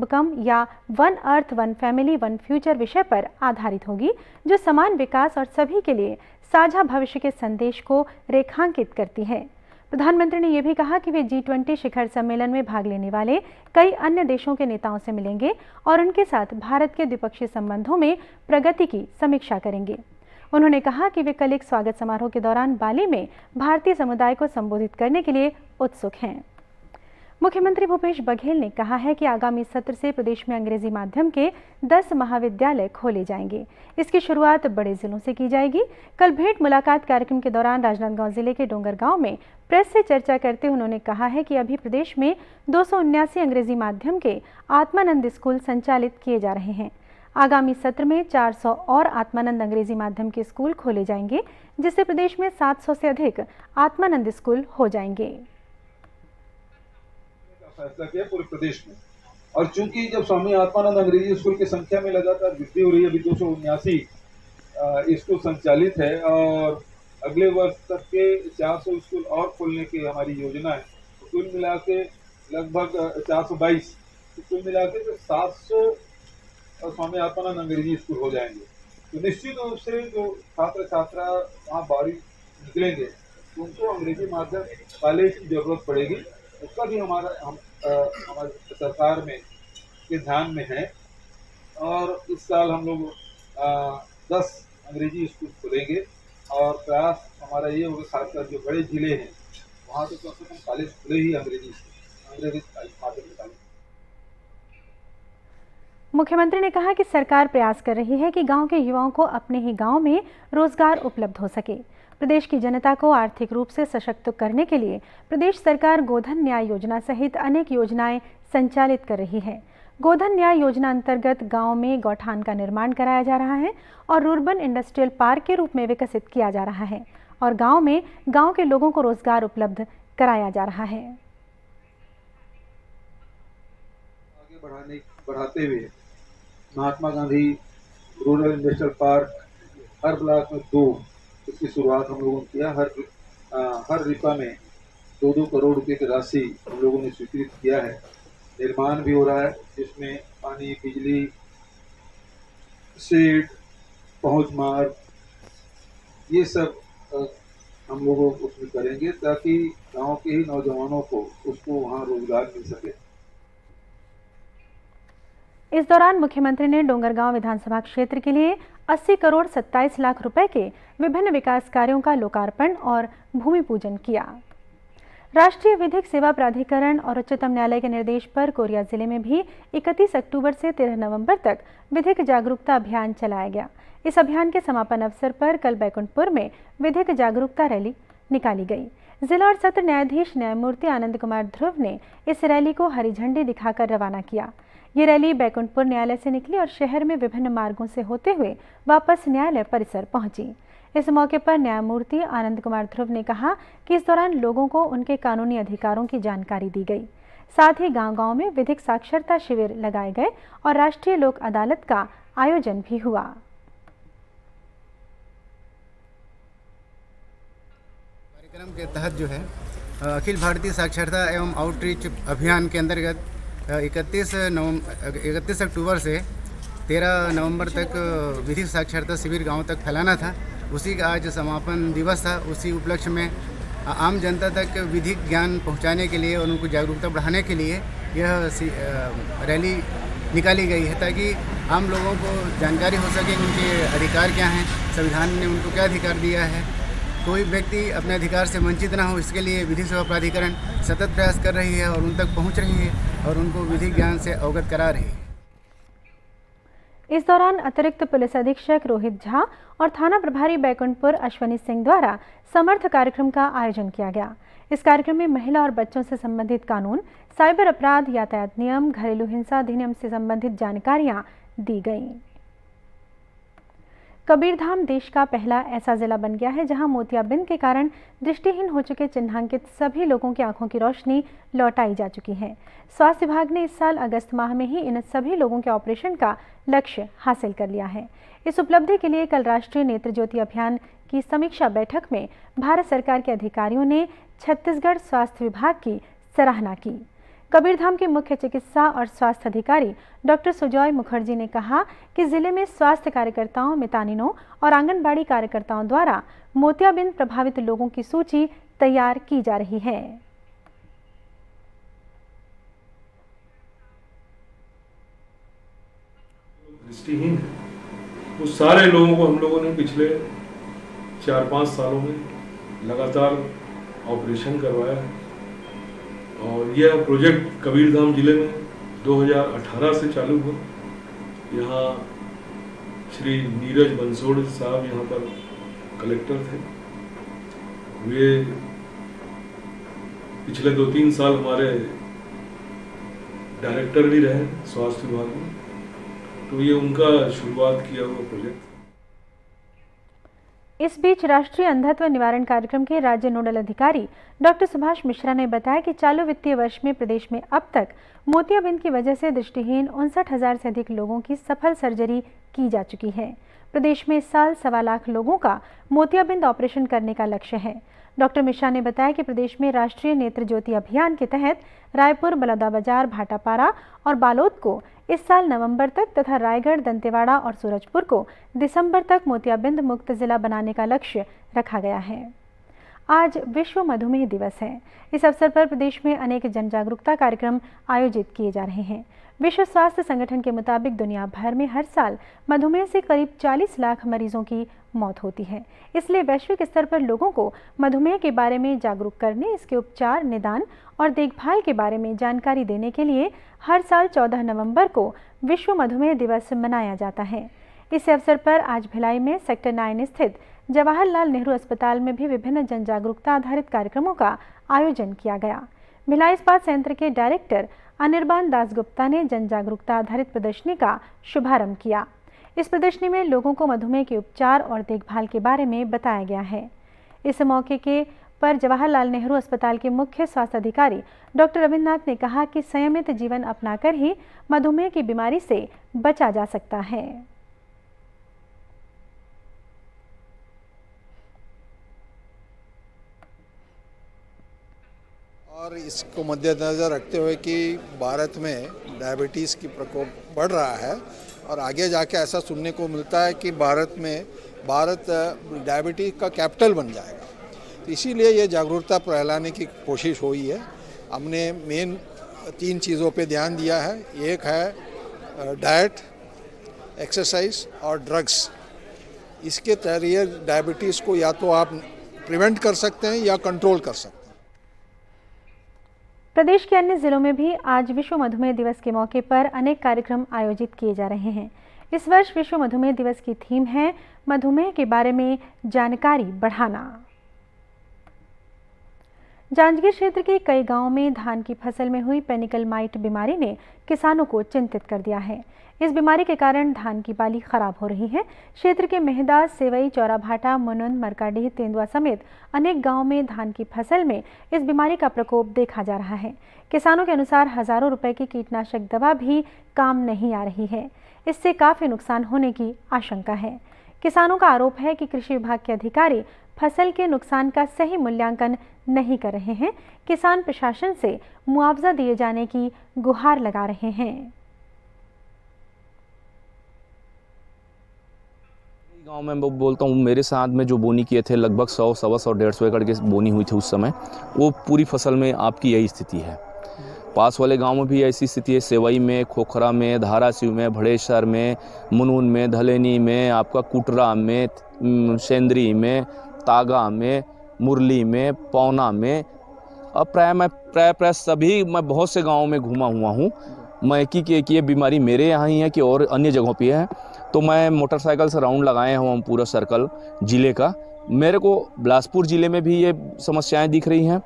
कुटुंबकम या one earth one family one future विषय पर आधारित होगी, जो समान विकास और सभी के लिए साझा भविष्य के संदेश को रेखांकित करती है। प्रधानमंत्री ने यह भी कहा कि वे G20 शिखर सम्मेलन में भाग लेने वाले कई अन्य देशों के नेताओं से मिलेंगे और उनके साथ भारत के द्विपक्षीय संबंधों में प्रगति की समीक्षा करेंगे। उन्होंने कहा कि वे कल एक स्वागत समारोह के दौरान बाली में भारतीय समुदाय को संबोधित करने के लिए उत्सुक हैं। मुख्यमंत्री भूपेश बघेल ने कहा है कि आगामी सत्र से प्रदेश में अंग्रेजी माध्यम के 10 महाविद्यालय खोले जाएंगे। इसकी शुरुआत बड़े जिलों से की जाएगी। कल भेंट मुलाकात कार्यक्रम के दौरान राजनांदगांव जिले के डोंगरगांव में प्रेस से चर्चा करते हुए उन्होंने कहा है कि अभी प्रदेश में 279 अंग्रेजी माध्यम के आत्मानंद स्कूल संचालित किए जा रहे हैं। आगामी सत्र में 400 और आत्मानंद अंग्रेजी माध्यम के स्कूल खोले जाएंगे, जिससे प्रदेश में 700 से अधिक आत्मानंद स्कूल हो जाएंगे। फैसला किया पूरे प्रदेश में, और चूंकि जब स्वामी आत्मानंद अंग्रेजी स्कूल की संख्या में लगातार वृद्धि हो रही है, अभी 279 स्कूल संचालित है और अगले वर्ष तक के 400 स्कूल और खोलने की हमारी योजना है। तो कुल मिला के लगभग 422, कुल मिला के 700 स्वामी आत्मानंद अंग्रेजी स्कूल हो जाएंगे। तो निश्चित रूप से जो छात्र छात्रा वहाँ बाहर निकलेंगे उनको अंग्रेजी माध्यम वाले की जरूरत पड़ेगी। उसका भी हमारे सरकार में के ध्यान में है, और इस साल हम लोग 10 अंग्रेजी स्कूल खोलेंगे और प्रयास हमारा ये होगा, खासकर जो बड़े जिले हैं वहाँ तो कम से कम कॉलेज खुले ही अंग्रेजी माध्यम के कॉलेज। मुख्यमंत्री ने कहा कि सरकार प्रयास कर रही है कि गांव के युवाओं को अपने ही गांव में रोजगार उपलब्ध हो सके। प्रदेश की जनता को आर्थिक रूप से सशक्त करने के लिए प्रदेश सरकार गोधन न्याय योजना सहित अनेक योजनाएं संचालित कर रही है। गोधन न्याय योजना अंतर्गत गांव में गौठान का निर्माण कराया जा रहा है और रूर्बन इंडस्ट्रियल पार्क के रूप में विकसित किया जा रहा है और गांव में गांव के लोगों को रोजगार उपलब्ध कराया जा रहा है। आगे बढ़ाते हुए Mahatma Gandhi rural industrial park हर ब्लॉक में 2, इसकी शुरुआत हम लोगों ने किया। हर रिपा में 2-2 करोड़ रुपए की राशि हम लोगों ने स्वीकृत किया है। निर्माण भी हो रहा है, जिसमें पानी, बिजली, शेड, पहुंच मार्ग, ये सब हम लोगों उसमें करेंगे ताकि गांव के ही नौजवानों को उसको वहां रोजगार मिल सके। इस दौरान मुख्यमंत्री ने डोंगरगांव विधानसभा क्षेत्र के लिए 80 करोड़ 27 लाख रुपए के विभिन्न विकास कार्यों का लोकार्पण और भूमि पूजन किया। राष्ट्रीय विधिक सेवा प्राधिकरण और उच्चतम न्यायालय के निर्देश पर कोरिया जिले में भी 31 अक्टूबर से 13 नवंबर तक विधिक जागरूकता अभियान चलाया गया। इस अभियान के समापन अवसर पर कल बैकुंठपुर में विधिक जागरूकता रैली निकाली गई। जिला और सत्र न्यायाधीश न्यायमूर्ति आनंद कुमार ध्रुव ने इस रैली को हरी झंडी दिखाकर रवाना किया। ये रैली बैकुंठपुर न्यायालय से निकली और शहर में विभिन्न मार्गों से होते हुए वापस न्यायालय परिसर पहुंची। इस मौके पर न्यायमूर्ति आनंद कुमार ध्रुव ने कहा कि इस दौरान लोगों को उनके कानूनी अधिकारों की जानकारी दी गई। साथ ही गांव-गांव में विधिक साक्षरता शिविर लगाए गए और राष्ट्रीय लोक अदालत का आयोजन भी हुआ। कार्यक्रम के तहत जो है अखिल भारतीय साक्षरता एवं आउटरीच अभियान के अंतर्गत 31 अक्टूबर से 13 नवंबर तक विधिक साक्षरता शिविर गांव तक फैलाना था। उसी का आज समापन दिवस था। उसी उपलक्ष्य में आम जनता तक विधिक ज्ञान पहुंचाने के लिए और उनको जागरूकता बढ़ाने के लिए यह रैली निकाली गई है, ताकि आम लोगों को जानकारी हो सके उनके अधिकार क्या हैं, संविधान ने उनको क्या अधिकार दिया है, कोई व्यक्ति अपने अधिकार से वंचित ना हो। इसके लिए विधिक सेवा प्राधिकरण सतत प्रयास कर रही है और उन तक पहुंच रही है और उनको विधिक ज्ञान से अवगत करा रही है। इस दौरान अतिरिक्त पुलिस अधीक्षक रोहित झा और थाना प्रभारी बैकुंठपुर अश्वनी सिंह द्वारा समर्थ कार्यक्रम का आयोजन किया गया। इस कार्यक्रम में महिला और बच्चों से संबंधित कानून, साइबर अपराध, यातायात नियम, घरेलू हिंसा अधिनियम से संबंधित जानकारियां दी गईं। कबीरधाम देश का पहला ऐसा जिला बन गया है जहां मोतियाबिंद के कारण दृष्टिहीन हो चुके चिन्हांकित सभी लोगों की आंखों की रोशनी लौटाई जा चुकी है। स्वास्थ्य विभाग ने इस साल अगस्त माह में ही इन सभी लोगों के ऑपरेशन का लक्ष्य हासिल कर लिया है। इस उपलब्धि के लिए कल राष्ट्रीय नेत्र ज्योति अभियान की समीक्षा बैठक में भारत सरकार के अधिकारियों ने छत्तीसगढ़ स्वास्थ्य विभाग की सराहना की। कबीरधाम के मुख्य चिकित्सा और स्वास्थ्य अधिकारी डॉक्टर सुजॉय मुखर्जी ने कहा कि जिले में स्वास्थ्य कार्यकर्ताओं, मितानिनों और आंगनबाड़ी कार्यकर्ताओं द्वारा मोतियाबिंद प्रभावित लोगों की सूची तैयार की जा रही है। दृष्टिहीन वो सारे लोगों को हम लोगों ने पिछले 4-5 सालों में लगातार ऑपरेशन करवाया है और यह प्रोजेक्ट कबीरधाम जिले में 2018 से चालू हुआ। यहाँ श्री नीरज बंसोड़ साहब यहाँ पर कलेक्टर थे। वे पिछले 2-3 साल हमारे डायरेक्टर भी रहे स्वास्थ्य विभाग में, तो ये उनका शुरुआत किया हुआ प्रोजेक्ट। इस बीच राष्ट्रीय अंधत्व निवारण कार्यक्रम के राज्य नोडल अधिकारी डॉक्टर सुभाष मिश्रा ने बताया कि चालू वित्तीय वर्ष में प्रदेश में अब तक मोतियाबिंद की वजह से दृष्टिहीन 59,000 से अधिक लोगों की सफल सर्जरी की जा चुकी है। प्रदेश में इस साल 1.25 लाख लोगों का मोतियाबिंद ऑपरेशन करने का लक्ष्य है। डॉक्टर मिश्रा ने बताया कि प्रदेश में राष्ट्रीय नेत्र ज्योति अभियान के तहत रायपुर, बलौदाबाजार, भाटापारा और बालोद को इस साल नवंबर तक तथा रायगढ़, दंतेवाड़ा और सूरजपुर को दिसंबर तक मोतियाबिंद मुक्त जिला बनाने का लक्ष्य रखा गया है। आज विश्व मधुमेह दिवस है। इस अवसर पर प्रदेश में अनेक जन जागरूकता कार्यक्रम आयोजित किए जा रहे हैं। विश्व स्वास्थ्य संगठन के मुताबिक दुनिया भर में हर साल मधुमेह से करीब 40 लाख मरीजों की मौत होती है। इसलिए वैश्विक स्तर पर लोगों को मधुमेह के बारे में जागरूक करने, इसके उपचार, निदान और देखभाल के बारे में जानकारी देने के लिए हर साल 14 नवंबर को विश्व मधुमेह दिवस मनाया जाता है। इस अवसर पर आज भिलाई में सेक्टर 9 स्थित जवाहरलाल नेहरू अस्पताल में भी विभिन्न जन जागरूकता आधारित कार्यक्रमों का आयोजन किया गया। भिलाई इस्पात संयंत्र के डायरेक्टर अनिर्बान दासगुप्ता ने जन जागरूकता आधारित प्रदर्शनी का शुभारंभ किया। इस प्रदर्शनी में लोगों को मधुमेह के उपचार और देखभाल के बारे में बताया गया है। इस मौके पर जवाहरलाल नेहरू अस्पताल के मुख्य स्वास्थ्य अधिकारी डॉक्टर रविन्द्रनाथ ने कहा कि संयमित जीवन अपनाकर ही मधुमेह की बीमारी से बचा जा सकता है। और इसको मद्देनज़र रखते हुए कि भारत में डायबिटीज़ की प्रकोप बढ़ रहा है और आगे जाके ऐसा सुनने को मिलता है कि भारत डायबिटीज़ का कैपिटल बन जाएगा। तो इसीलिए ये जागरूकता फैलाने की कोशिश हुई है। हमने मेन 3 चीज़ों पे ध्यान दिया है। एक है डाइट, एक्सरसाइज और ड्रग्स। इसके जरिए डायबिटीज़ को या तो आप प्रिवेंट कर सकते हैं या कंट्रोल कर सकते हैं। प्रदेश के अन्य जिलों में भी आज विश्व मधुमेह दिवस के मौके पर अनेक कार्यक्रम आयोजित किए जा रहे हैं। इस वर्ष विश्व मधुमेह दिवस की थीम है मधुमेह के बारे में जानकारी बढ़ाना। जांजगीर क्षेत्र के कई गांवों में धान की फसल में हुई पेनिकल माइट बीमारी ने किसानों को चिंतित कर दिया है। इस बीमारी के कारण धान की बाली खराब हो रही है। क्षेत्र के मेहदा, सेवई, चौराभाटा, मुनुंद, मरकाडीह, तेंदुआ समेत अनेक गांवों में धान की फसल में इस बीमारी का प्रकोप देखा जा रहा है। किसानों के अनुसार हजारों रुपए की कीटनाशक दवा भी काम नहीं आ रही है। इससे काफी नुकसान होने की आशंका है। किसानों का आरोप है कि कृषि विभाग के अधिकारी फसल के नुकसान का सही मूल्यांकन नहीं कर रहे हैं। किसान प्रशासन से मुआवजा दिए जाने की गुहार लगा रहे हैं। गांव में मैं बोलता हूँ, मेरे साथ में जो बोनी किए थे लगभग 100, 125, 150 एकड़ के बोनी हुई थी उस समय, वो पूरी फसल में आपकी यही स्थिति है। पास वाले गांव में भी ऐसी स्थिति है। सेवई में, खोखरा में, धाराशिव में, भड़ेसर में, मुनून में, धलेनी में, आपका कुटरा में, सेंद्री में, तागा में, मुरली में, पौना में, अब प्राय सभी मैं बहुत से गाँव में घूमा हुआ हूँ। मैं एक ये बीमारी मेरे यहाँ ही है कि और अन्य जगहों पे है। तो मैं मोटरसाइकिल से राउंड लगाए हुआ हूँ पूरा सर्कल ज़िले का। मेरे को बिलासपुर ज़िले में भी ये समस्याएं दिख रही हैं,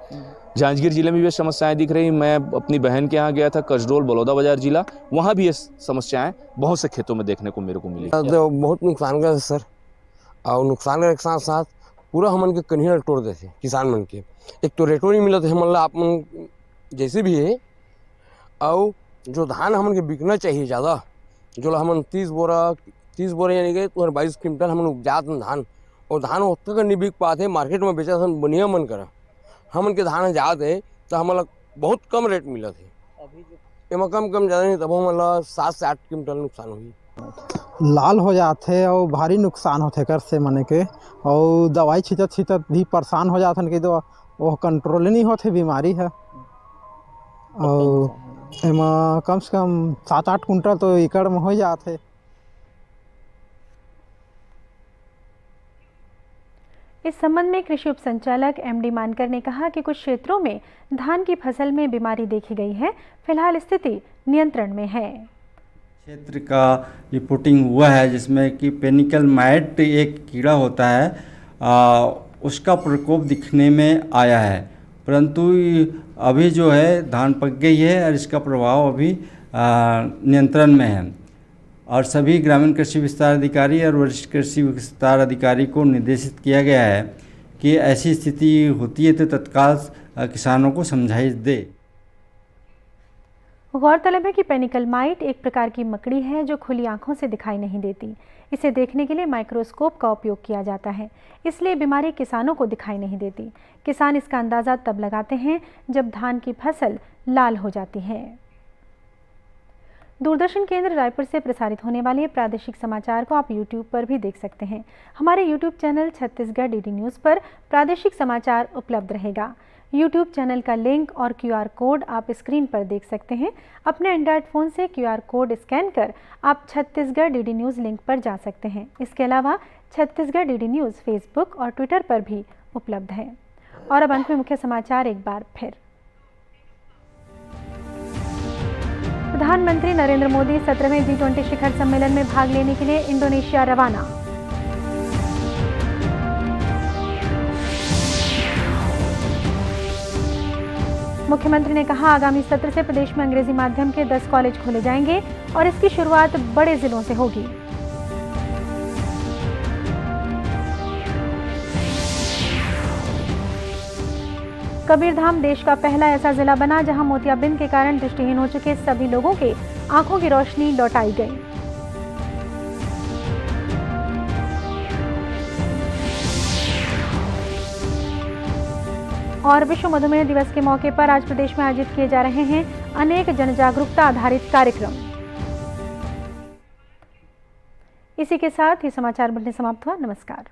जांजगीर ज़िले में भी ये समस्याएं दिख रही। मैं अपनी बहन के यहाँ गया था, कसडोल, बलौदाबाजार ज़िला, वहाँ भी ये समस्याएं बहुत से खेतों में देखने को मेरे को मिली। बहुत नुकसान का सर, और नुकसान के साथ साथ पूरा हमन के कन्हैया तोड़ देते किसान मन के। एक तो रेटो नहीं मिलत है हमन ला, आप मन जैसे भी है, और जो धान हमन के बिकना चाहिए ज़्यादा, जो हमन 30 बोरा यानी कि 22 क्विंटल हमन उपजात धान, और धान उतना का नहीं बिक पाते, मार्केट में बेचा बनिया मन करा। हमन के धान जात है तो हमन बहुत कम रेट मिलत है, एमा कम ज़्यादा नहीं तब मतलब 7 से 8 क्विंटल नुकसान हुई। लाल हो जाते और भारी नुकसान होते कर से मने के, और दवाई छिटत भी परेशान हो जाते कि तो वो कंट्रोल नहीं होते बीमारी है। और एमा कम से कम 7-8 कुंटल तो एकड़ में हो जाते। इस संबंध में कृषि उप संचालक एमडी मानकर ने कहा कि कुछ क्षेत्रों में धान की फसल में बीमारी देखी गई है, फिलहाल स्थिति नियंत्रण में है। क्षेत्र का रिपोर्टिंग हुआ है जिसमें कि पेनिकल माइट एक कीड़ा होता है, उसका प्रकोप दिखने में आया है, परंतु अभी जो है धान पक गई है और इसका प्रभाव अभी नियंत्रण में है। और सभी ग्रामीण कृषि विस्तार अधिकारी और वरिष्ठ कृषि विस्तार अधिकारी को निर्देशित किया गया है कि ऐसी स्थिति होती है तो तत्काल किसानों को समझाइश दे। गौरतलब है कि पेनिकल माइट एक प्रकार की मकड़ी है जो खुली आंखों से दिखाई नहीं देती। इसे देखने के लिए माइक्रोस्कोप का उपयोग किया जाता है, इसलिए बीमारी किसानों को दिखाई नहीं देती। किसान इसका अंदाज़ा तब लगाते हैं जब धान की फसल लाल हो जाती है। दूरदर्शन केंद्र रायपुर से प्रसारित होने वाले प्रादेशिक समाचार को आप YouTube पर भी देख सकते हैं। हमारे YouTube channel Chhattisgarh DD news पर प्रादेशिक समाचार उपलब्ध रहेगा। YouTube चैनल का लिंक और QR कोड आप स्क्रीन पर देख सकते हैं। अपने एंड्रॉयड फ़ोन से QR कोड स्कैन कर आप छत्तीसगढ़ डीडी न्यूज़ लिंक पर जा सकते हैं। इसके अलावा छत्तीसगढ़ डीडी न्यूज़ फेसबुक और ट्विटर पर भी उपलब्ध है। और अब अंत में मुख्य समाचार एक बार फिर। प्रधानमंत्री नरेंद्र मोदी 17वें G20 शिखर सम्मेलन में भाग लेने के लिए इंडोनेशिया रवाना। मुख्यमंत्री ने कहा, आगामी सत्र से प्रदेश में अंग्रेजी माध्यम के 10 कॉलेज खोले जाएंगे और इसकी शुरुआत बड़े जिलों से होगी। कबीरधाम देश का पहला ऐसा जिला बना जहां मोतियाबिंद के कारण दृष्टिहीन हो चुके सभी लोगों के आंखों की रोशनी लौटाई गई। और विश्व मधुमेह दिवस के मौके पर आज प्रदेश में आयोजित किए जा रहे हैं अनेक जन जागरूकता आधारित कार्यक्रम। इसी के साथ ही समाचार बुलेटिन समाप्त हुआ। नमस्कार।